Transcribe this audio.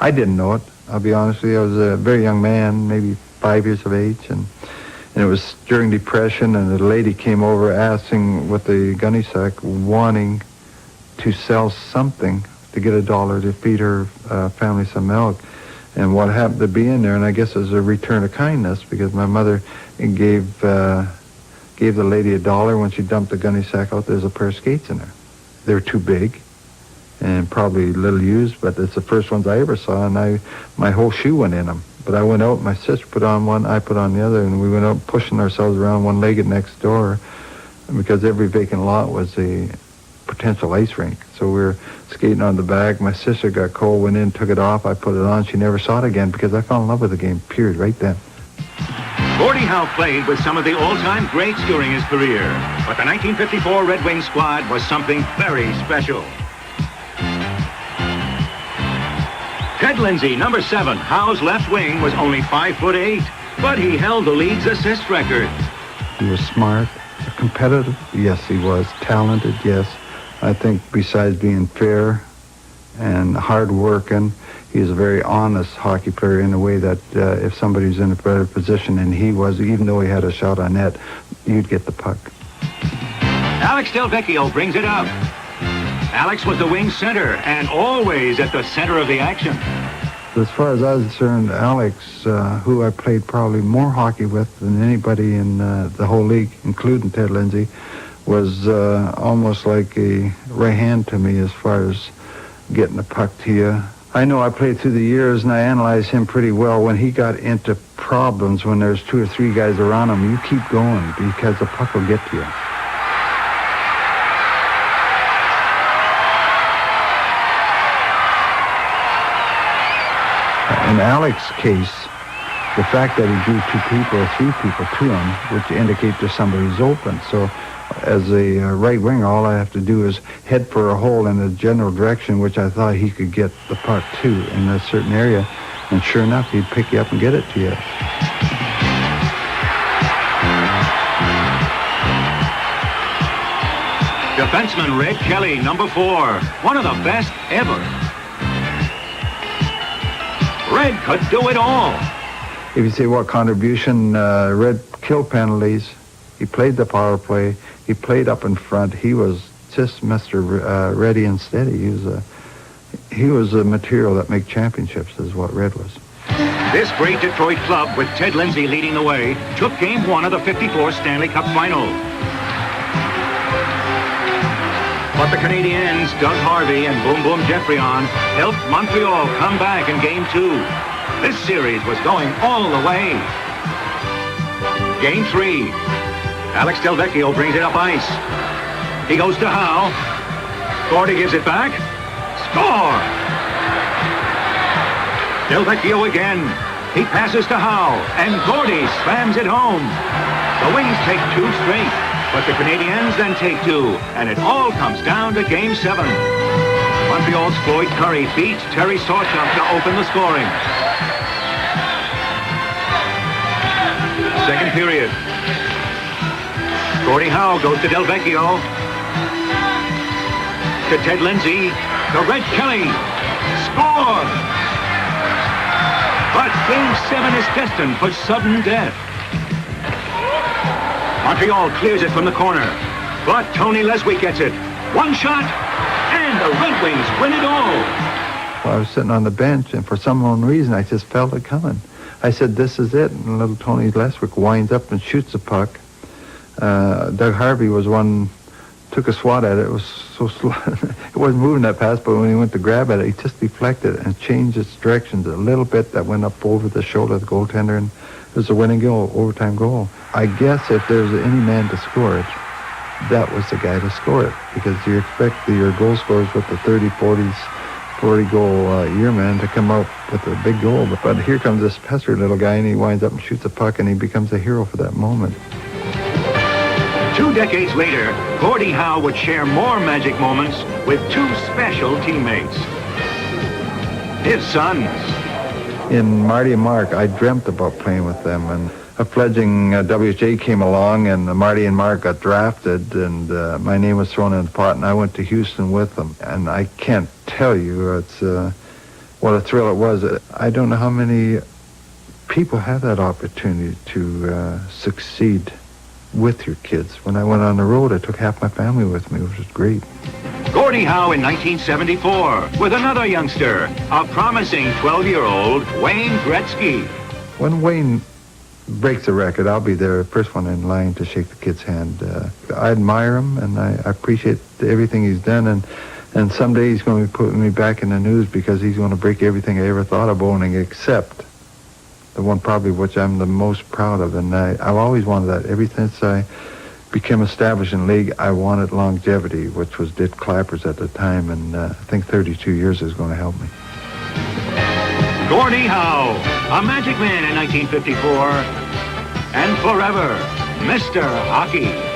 I didn't know it. I'll be honest with you. I was a very young man, maybe 5 years of age, and it was during Depression, and the lady came over asking with the gunny sack, wanting to sell something to get $1 to feed her family some milk. And what happened to be in there, and I guess it was a return of kindness, because my mother gave the lady $1 when she dumped the gunny sack out. There's a pair of skates in there. They were too big and probably little used, but it's the first ones I ever saw, and my whole shoe went in them. But I went out, my sister put on one, I put on the other, and we went out pushing ourselves around one-legged next door, because every vacant lot was a potential ice rink. So we were skating on the back. My sister got cold, went in, took it off. I put it on. She never saw it again, because I fell in love with the game, period, right then. Gordie Howe played with some of the all-time greats during his career, but the 1954 Red Wing squad was something very special. Ted Lindsay, number 7, Howe's left wing, was only 5'8", but he held the league's assist record. He was smart, competitive, yes he was, talented, yes. I think besides being fair and hard-working, he was a very honest hockey player in a way that if somebody's in a better position, and he was, even though he had a shot on net, you'd get the puck. Alex Del Vecchio brings it up. Alex was the wing center and always at the center of the action. As far as I was concerned, Alex, who I played probably more hockey with than anybody in the whole league, including Ted Lindsay, was almost like a right hand to me as far as getting the puck to you. I know I played through the years, and I analyzed him pretty well. When he got into problems, when there's 2 or 3 guys around him, you keep going because the puck will get to you. In Alex's case, the fact that he drew 2 people or 3 people to him, which indicate that somebody's open. So as a right winger, all I have to do is head for a hole in the general direction, which I thought he could get the puck to in a certain area. And sure enough, he'd pick you up and get it to you. Defenseman Red Kelly, number 4, one of the best ever. Red could do it all. If you say what contribution, Red killed penalties. He played the power play. He played up in front. He was just Mr. Ready and steady. He was a material that made championships, is what Red was. This great Detroit club, with Ted Lindsay leading the way, took Game 1 of the '54 Stanley Cup Final. But the Canadiens, Doug Harvey and Boom Boom Geoffrion, helped Montreal come back in Game 2. This series was going all the way. Game 3. Alex Del Vecchio brings it up ice. He goes to Howe. Gordie gives it back. Score! Del Vecchio again. He passes to Howe, and Gordie slams it home. The Wings take 2 straight, but the Canadiens then take 2, and it all comes down to Game 7. Montreal's Floyd Curry beats Terry Sawchuk to open the scoring. Second period. Gordie Howe goes to Del Vecchio. To Ted Lindsay. To Red Kelly. Score! But Game 7 is destined for sudden death. Montreal clears it from the corner. But Tony Leswick gets it. One shot, and the Red Wings win it all. Well, I was sitting on the bench, and for some unknown reason, I just felt it coming. I said, this is it. And little Tony Leswick winds up and shoots the puck. Doug Harvey was one, took a swat at it. It was so slow. It wasn't moving that fast, but when he went to grab at it, he just deflected and changed its directions a little bit. That went up over the shoulder of the goaltender, and it was a winning goal, overtime goal. I guess if there's any man to score it, that was the guy to score it, because you expect your goal scorers with the 40-goal yearman to come out with a big goal. But here comes this pestered little guy, and he winds up and shoots a puck, and he becomes a hero for that moment. 2 decades later, Gordie Howe would share more magic moments with 2 special teammates. His sons. In Marty and Mark, I dreamt about playing with them, and a fledgling WHA came along, and Marty and Mark got drafted, and my name was thrown in the pot, and I went to Houston with them. And I can't tell you, it's what a thrill it was. I don't know how many people have that opportunity to succeed with your kids. When I went on the road, I took half my family with me, which was great. Gordie Howe in 1974 with another youngster, a promising 12-year-old Wayne Gretzky. When Wayne breaks the record, I'll be there, first one in line to shake the kid's hand. I admire him, and I appreciate everything he's done, and someday he's going to be putting me back in the news because he's going to break everything I ever thought of owning, except the one probably which I'm the most proud of. And I've always wanted that. Ever since I became established in the league, I wanted longevity, which was Dick Clappers at the time, and I think 32 years is going to help me. Gordie Howe, a Magic Man in 1954, and forever, Mr. Hockey.